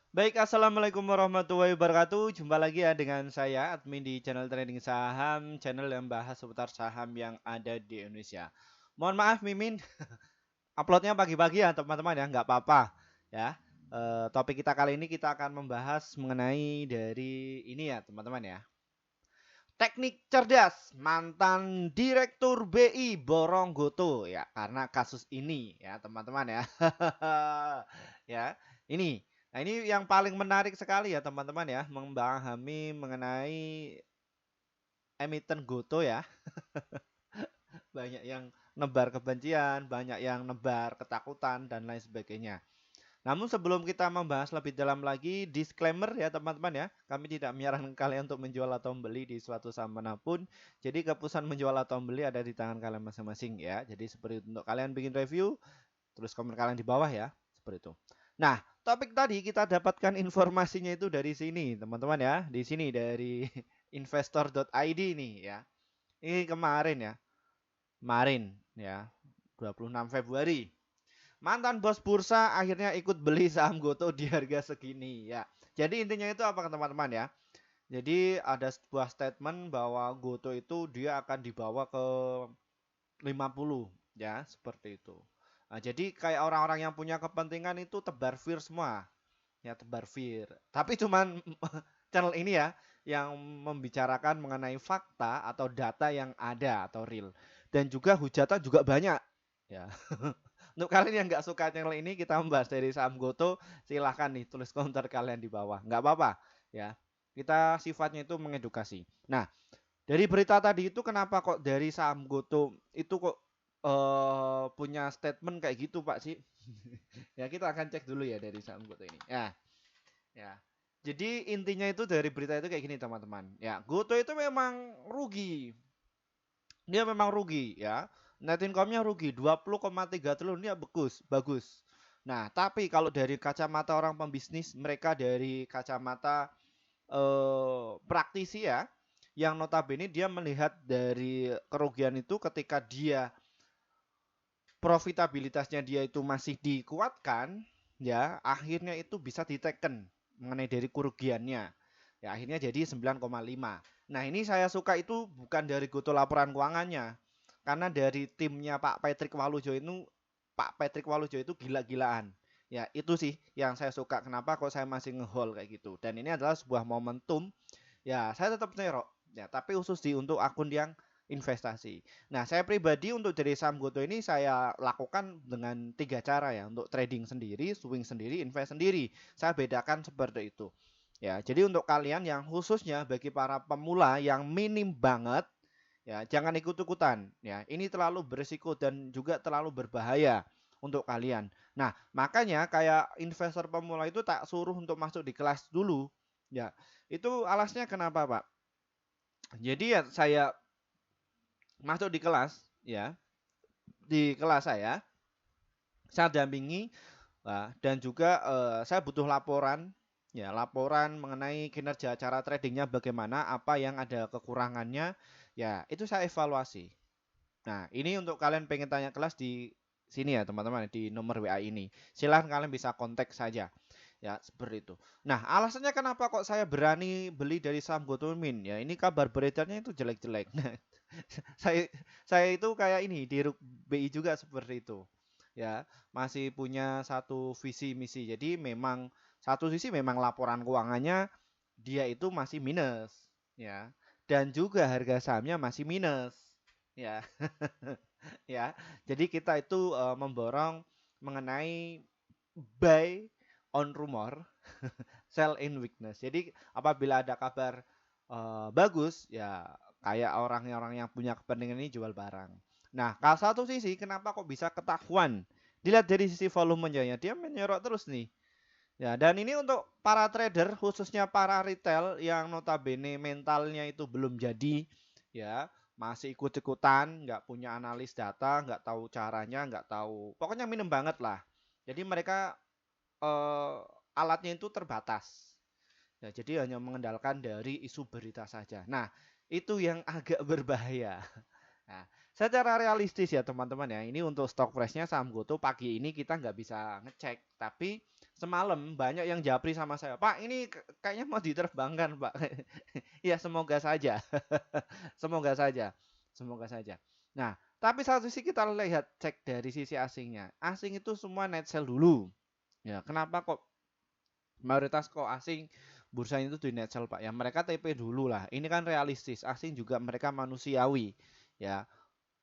Baik, assalamualaikum warahmatullahi wabarakatuh. Jumpa lagi ya dengan saya, admin di channel trading saham, channel yang bahas seputar saham yang ada di Indonesia. Mohon maaf, Mimin, uploadnya pagi-pagi ya, teman-teman ya, nggak apa-apa ya. Topik kita kali ini kita akan membahas mengenai dari ini ya, teman-teman ya. Teknik cerdas mantan Direktur BI borong Goto ya, karena kasus ini ya, teman-teman ya. Ya, ini. Nah, ini yang paling menarik sekali ya, teman-teman ya, memahami mengenai emiten Goto ya. Banyak yang nebar kebencian, banyak yang nebar ketakutan dan lain sebagainya. Namun sebelum kita membahas lebih dalam lagi, disclaimer ya teman-teman ya, kami tidak menyarankan kalian untuk menjual atau membeli di suatu saham manapun. Jadi keputusan menjual atau membeli ada di tangan kalian masing-masing ya. Jadi seperti itu, untuk kalian bikin review, tulis komen kalian di bawah ya, seperti itu. Nah, topik tadi kita dapatkan informasinya itu dari sini teman-teman ya, di sini dari investor.id nih ya. Ini kemarin ya, kemarin ya, 26 Februari. Mantan bos bursa akhirnya ikut beli saham Goto di harga segini ya. Jadi intinya itu apa teman-teman ya? Jadi ada sebuah statement bahwa Goto itu dia akan dibawa ke 50 ya, seperti itu. Nah, jadi kayak orang-orang yang punya kepentingan itu tebar fear semua. Ya, tebar fear. Tapi cuman channel ini ya yang membicarakan mengenai fakta atau data yang ada atau real. Dan juga hujatan juga banyak. Ya. Untuk kalian yang nggak suka channel ini, kita membahas dari saham Goto, silahkan nih tulis komentar kalian di bawah. Nggak apa-apa, ya. Kita sifatnya itu mengedukasi. Nah, dari berita tadi itu kenapa kok dari saham Goto itu kok punya statement kayak gitu, Pak sih? Ya, kita akan cek dulu ya dari saham Goto ini. Ya, ya. Jadi intinya itu dari berita itu kayak gini, teman-teman. Ya, Goto itu memang rugi. Dia memang rugi ya. Net income-nya rugi 20,3 triliun ya, bagus, bagus. Nah, tapi kalau dari kacamata orang pembisnis, mereka dari kacamata praktisi ya, yang notabene dia melihat dari kerugian itu ketika dia profitabilitasnya dia itu masih dikuatkan, ya akhirnya itu bisa diteken mengenai dari kerugiannya. Ya akhirnya jadi 9,5. Nah ini saya suka itu bukan dari Goto laporan keuangannya, karena dari timnya Pak Patrick Walujo itu, Pak Patrick Walujo itu gila-gilaan. Ya itu sih yang saya suka, kenapa kok saya masih ngehold kayak gitu. Dan ini adalah sebuah momentum. Ya, saya tetap nerok. Ya, tapi khusus di untuk akun yang investasi. Nah, saya pribadi untuk dari saham Goto ini saya lakukan dengan tiga cara ya. Untuk trading sendiri, swing sendiri, invest sendiri. Saya bedakan seperti itu. Ya, jadi untuk kalian yang khususnya bagi para pemula yang minim banget, ya jangan ikut-ikutan. Ya, ini terlalu berisiko dan juga terlalu berbahaya untuk kalian. Nah, makanya kayak investor pemula itu tak suruh untuk masuk di kelas dulu. Ya, itu alasnya kenapa, Pak? Jadi ya saya masuk di kelas, ya, di kelas saya dampingi, dan juga saya butuh laporan, ya, laporan mengenai kinerja cara tradingnya bagaimana, apa yang ada kekurangannya, ya, itu saya evaluasi. Nah, ini untuk kalian pengen tanya kelas di sini ya teman-teman, di nomor WA ini. Silahkan kalian bisa kontak saja. Ya, seperti itu. Nah, alasannya kenapa kok saya berani beli dari saham Gotomin? Ya, ini kabar beredarnya itu jelek-jelek. Nah, saya saya itu kayak ini di BI juga seperti itu. Ya, masih punya satu visi misi. Jadi memang satu sisi memang laporan keuangannya dia itu masih minus, ya. Dan juga harga sahamnya masih minus, ya. Ya. Jadi kita itu memborong mengenai buy on rumor, sell in weakness. Jadi apabila ada kabar bagus, ya kayak orang-orang yang punya kepentingan ini jual barang. Nah, kalau satu sisi kenapa kok bisa ketahuan? Dilihat dari sisi volumenya ya, dia menyorot terus nih. Ya, dan ini untuk para trader, khususnya para retail yang notabene mentalnya itu belum jadi, ya, masih ikut-ikutan, nggak punya analis data, nggak tahu caranya, nggak tahu, pokoknya minim banget lah. Jadi mereka eh, alatnya itu terbatas. Ya, jadi hanya mengandalkan dari isu berita saja. Nah, itu yang agak berbahaya. Nah, secara realistis ya teman-teman ya, ini untuk stock price-nya saham Goto pagi ini kita nggak bisa ngecek, tapi Semalam banyak yang japri sama saya, Pak ini kayaknya mau diterbangkan Pak. Ya semoga saja. Semoga saja. Semoga saja. Nah, tapi satu sisi kita lihat cek dari sisi asingnya. Asing itu semua net sell dulu. Ya, kenapa kok mayoritas kok asing bursanya itu di net sell Pak? Ya mereka TP dulu lah. Ini kan realistis. Asing juga mereka manusiawi. Ya,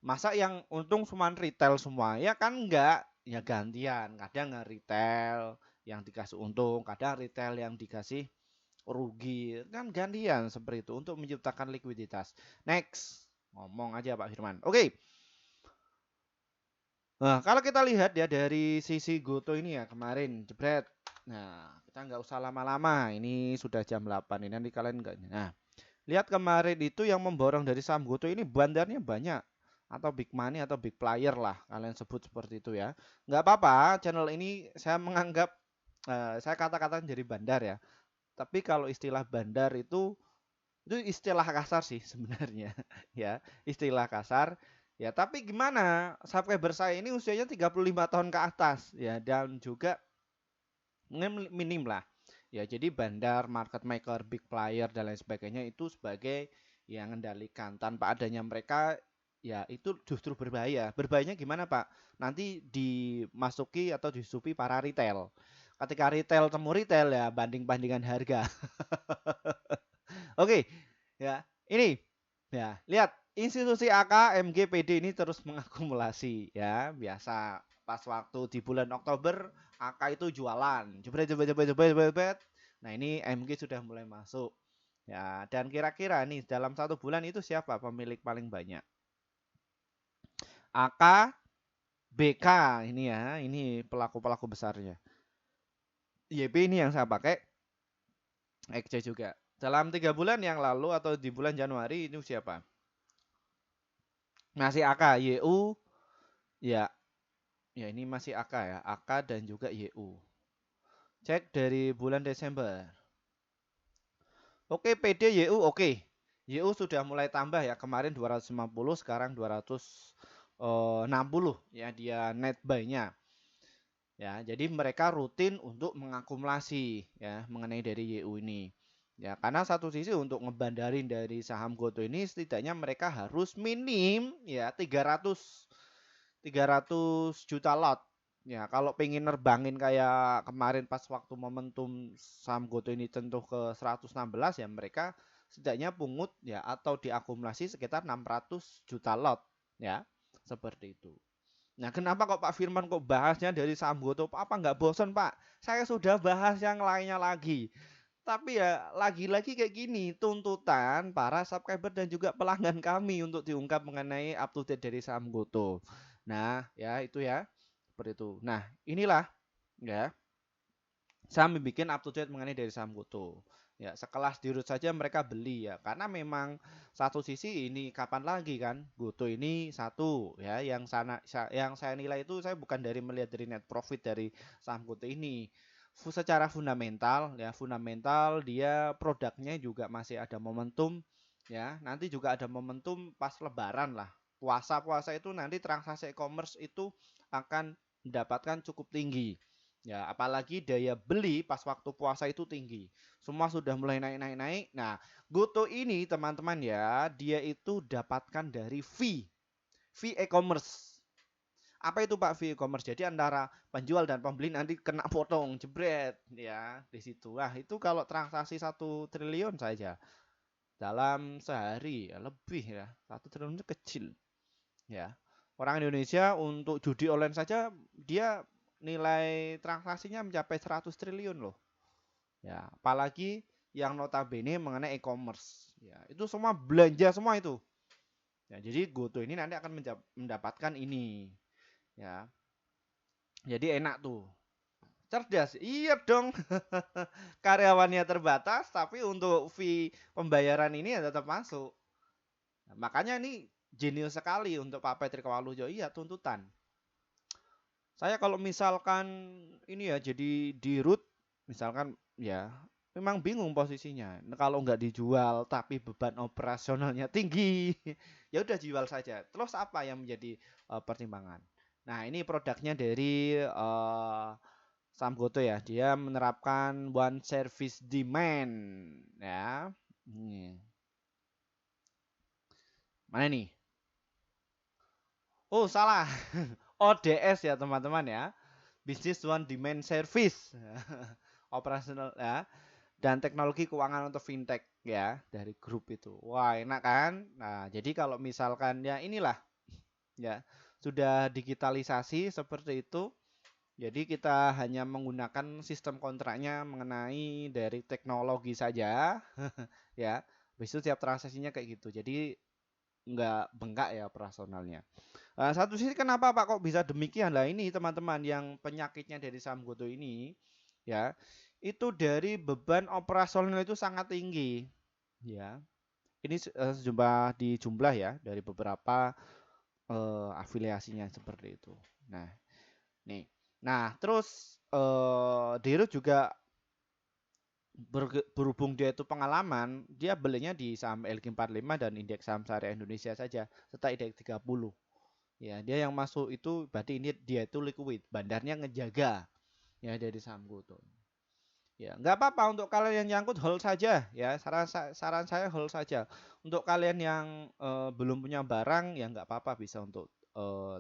masa yang untung cuma retail semua? Ya kan enggak. Ya gantian. Kadang retail yang dikasih untung, kadang retail yang dikasih rugi. Kan gantian seperti itu untuk menciptakan likuiditas. Next. Ngomong aja Pak Firman. Oke. Nah, kalau kita lihat ya dari sisi Goto ini ya kemarin jebret. Nah, kita nggak usah lama-lama. Ini sudah jam 8 ini nanti kalian nggak. Nah, lihat kemarin itu yang memborong dari saham Goto ini bandarnya banyak atau big money atau big player lah kalian sebut seperti itu ya. Nggak apa-apa, channel ini saya menganggap saya kata-kata jadi bandar ya. Tapi kalau istilah bandar itu istilah kasar sih sebenarnya ya, istilah kasar. Ya, tapi gimana? Subscriber saya ini usianya 35 tahun ke atas ya dan juga minim lah. Ya, jadi bandar, market maker, big player dan lain sebagainya itu sebagai yang mengendalikan. Tanpa adanya mereka ya itu justru berbahaya. Berbahayanya gimana, Pak? Nanti dimasuki atau disupi para retail. Ketika retail temu retail ya banding-bandingan harga. Oke, ya. Ini ya, lihat institusi AK, MG, PD ini terus mengakumulasi ya. Biasa pas waktu di bulan Oktober AK itu jualan. Jebret jebret jebret jebret jebret, jebret. Nah, ini MG sudah mulai masuk. Ya, dan kira-kira nih dalam satu bulan itu siapa pemilik paling banyak? AK, BK ini ya, ini pelaku-pelaku besarnya. YB ini yang saya pakai, XC juga. Dalam 3 bulan yang lalu atau di bulan Januari ini siapa? Masih AK, YU, ya, ya ini masih AK ya, AK dan juga YU. Cek dari bulan Desember. Oke, PD YU oke. YU sudah mulai tambah ya, kemarin 250, sekarang 260 ya dia net buy-nya. Ya, jadi mereka rutin untuk mengakumulasi ya mengenai dari YU ini. Ya, karena satu sisi untuk ngebandarin dari saham Goto ini setidaknya mereka harus minim ya 300 juta lot. Ya, kalau pengen nerbangin kayak kemarin pas waktu momentum saham Goto ini tentu ke 116 ya mereka setidaknya pungut ya atau diakumulasi sekitar 600 juta lot ya. Seperti itu. Nah, kenapa kok Pak Firman kok bahasnya dari saham Goto? Apa nggak bosan, Pak? Saya sudah bahas yang lainnya lagi. Tapi ya lagi-lagi kayak gini, tuntutan para subscriber dan juga pelanggan kami untuk diungkap mengenai up to date dari saham Goto. Nah, ya itu ya. Seperti itu. Nah, inilah ya. Saya bikin up to date mengenai dari saham Goto. Ya, sekelas dirut saja mereka beli ya. Karena memang satu sisi ini kapan lagi kan Goto ini satu ya yang saya nilai itu saya bukan dari melihat dari net profit dari saham Goto ini secara fundamental ya fundamental dia produknya juga masih ada momentum ya nanti juga ada momentum pas lebaran lah puasa itu nanti transaksi e-commerce itu akan mendapatkan cukup tinggi ya apalagi daya beli pas waktu puasa itu tinggi semua sudah mulai naik nah Goto ini teman-teman ya dia itu dapatkan dari fee e-commerce. Apa itu Pak fee e-commerce? Jadi antara penjual dan pembeli nanti kena potong jebret ya di situ. Wah, itu kalau transaksi 1 triliun saja dalam sehari ya lebih ya. 1 triliun itu kecil ya. Orang Indonesia untuk judi online saja dia nilai transaksinya mencapai 100 triliun loh. Ya, apalagi yang notabene mengenai e-commerce. Ya, itu semua belanja semua itu. Ya, jadi Goto ini nanti akan mendapatkan ini. Ya, jadi enak tuh. Cerdas. Iya dong. Karyawannya terbatas tapi untuk fee pembayaran ini ya tetap masuk. Nah, makanya ini jenius sekali untuk Pak Patrick Walujo. Iya, tuntutan. Saya kalau misalkan ini ya jadi di root misalkan ya memang bingung posisinya. Nah, kalau nggak dijual tapi beban operasionalnya tinggi, ya udah jual saja. Terus apa yang menjadi pertimbangan? Nah, ini produknya dari saham GoTo ya, dia menerapkan one service demand ya. Mana nih? Oh, salah. ODS ya, teman-teman ya. Business One Demand Service. Operasional ya. Dan teknologi keuangan untuk fintech ya, dari grup itu. Wah, enak kan? Nah, jadi kalau misalkan ya inilah ya, sudah digitalisasi seperti itu. Jadi kita hanya menggunakan sistem kontraknya mengenai dari teknologi saja ya. Habis itu tiap transaksinya kayak gitu. Jadi nggak bengkak ya operasionalnya. Satu sisi kenapa Pak kok bisa demikian? Lah ini teman-teman yang penyakitnya dari saham GoTo ini ya, itu dari beban operasional itu sangat tinggi ya. Ini sejumlah di jumlah ya dari beberapa afiliasinya seperti itu. Nah, nih. Nah, terus Dirut juga berhubung dia itu pengalaman, dia belinya di saham LQ45 dan indeks saham syariah Indonesia saja, serta indeks 30. Ya, dia yang masuk itu berarti ini dia itu liquid, bandarnya ngejaga ya dari saham GoTo. Ya, nggak apa-apa untuk kalian yang nyangkut hold saja ya. Saran saya hold saja. Untuk kalian yang belum punya barang ya nggak apa-apa bisa untuk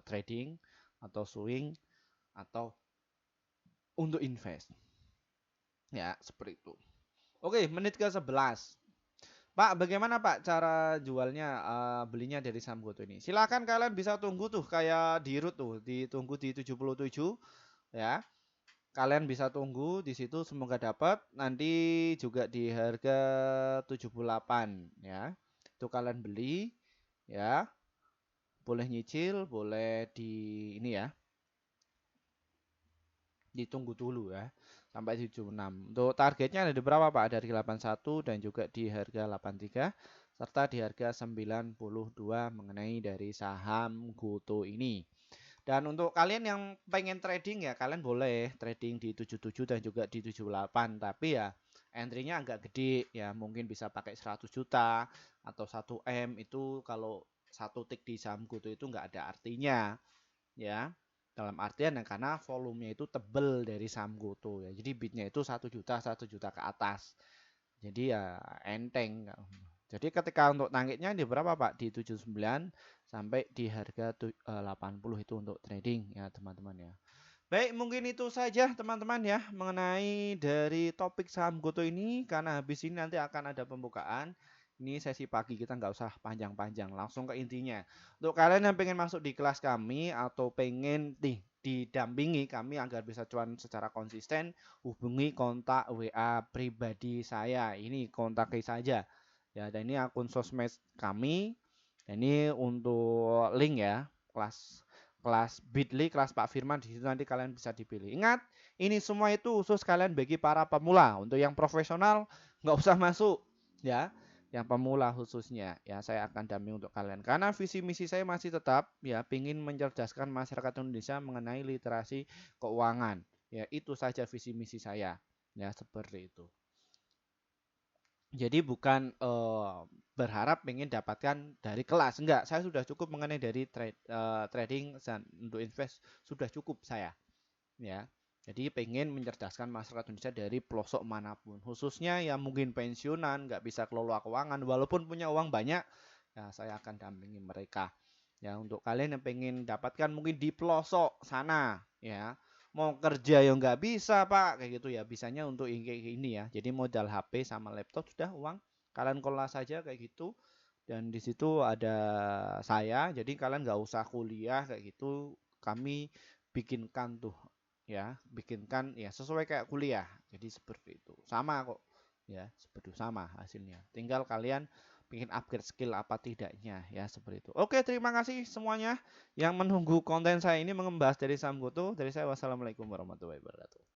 trading atau swing atau untuk invest. Ya, seperti itu. Oke, menit ke-11. Pak, bagaimana Pak cara jualnya belinya dari saham GoTo ini? Silakan kalian bisa tunggu tuh kayak di root tuh, ditunggu di 77 ya. Kalian bisa tunggu di situ semoga dapat. Nanti juga di harga 78 ya. Itu kalian beli ya. Boleh nyicil, boleh di ini ya. Ditunggu dulu ya sampai 76. Untuk targetnya ada di berapa Pak? Dari 81 dan juga di harga 83 serta di harga 92 mengenai dari saham GoTo ini. Dan untuk kalian yang pengen trading ya kalian boleh trading di 77 dan juga di 78 tapi ya entry-nya agak gede ya mungkin bisa pakai 100 juta atau 1 M itu kalau satu tick di saham GoTo itu nggak ada artinya ya dalam artian yang karena volumenya itu tebel dari saham GoTo ya jadi bidnya itu 1 juta ke atas jadi ya enteng. Jadi ketika untuk targetnya di berapa Pak? Di 79 sampai di harga 80 itu untuk trading ya teman-teman ya. Baik, mungkin itu saja teman-teman ya mengenai dari topik saham GoTo ini karena habis ini nanti akan ada pembukaan. Ini sesi pagi kita nggak usah panjang-panjang, langsung ke intinya. Untuk kalian yang pengen masuk di kelas kami atau pengen didampingi kami agar bisa cuan secara konsisten, hubungi kontak WA pribadi saya. Ini kontak saja. Ya, dan ini akun sosmed kami. Dan ini untuk link ya, kelas Bitly, kelas Pak Firman di situ nanti kalian bisa dipilih. Ingat, ini semua itu khusus kalian bagi para pemula. Untuk yang profesional nggak usah masuk, ya. Yang pemula khususnya, ya saya akan dampingi untuk kalian. Karena visi misi saya masih tetap, ya, pingin mencerdaskan masyarakat Indonesia mengenai literasi keuangan. Ya, itu saja visi misi saya. Ya, seperti itu. Jadi bukan berharap ingin dapatkan dari kelas, enggak. Saya sudah cukup mengenai dari trading dan untuk invest sudah cukup saya, ya. Jadi pengen mencerdaskan masyarakat Indonesia dari pelosok manapun, khususnya yang mungkin pensiunan, nggak bisa kelola keuangan, walaupun punya uang banyak, ya saya akan dampingi mereka. Ya untuk kalian yang pengen dapatkan mungkin di pelosok sana, ya mau kerja ya nggak bisa Pak kayak gitu ya bisanya untuk kayak ini ya jadi modal HP sama laptop sudah uang kalian kelola saja kayak gitu dan di situ ada saya jadi kalian nggak usah kuliah kayak gitu kami bikinkan tuh ya bikinkan ya sesuai kayak kuliah jadi seperti itu sama kok ya seperti itu sama hasilnya tinggal kalian bikin upgrade skill apa tidaknya ya seperti itu. Oke, terima kasih semuanya yang menunggu konten saya ini mengembas dari saham GoTo. Dari saya wassalamualaikum warahmatullahi wabarakatuh.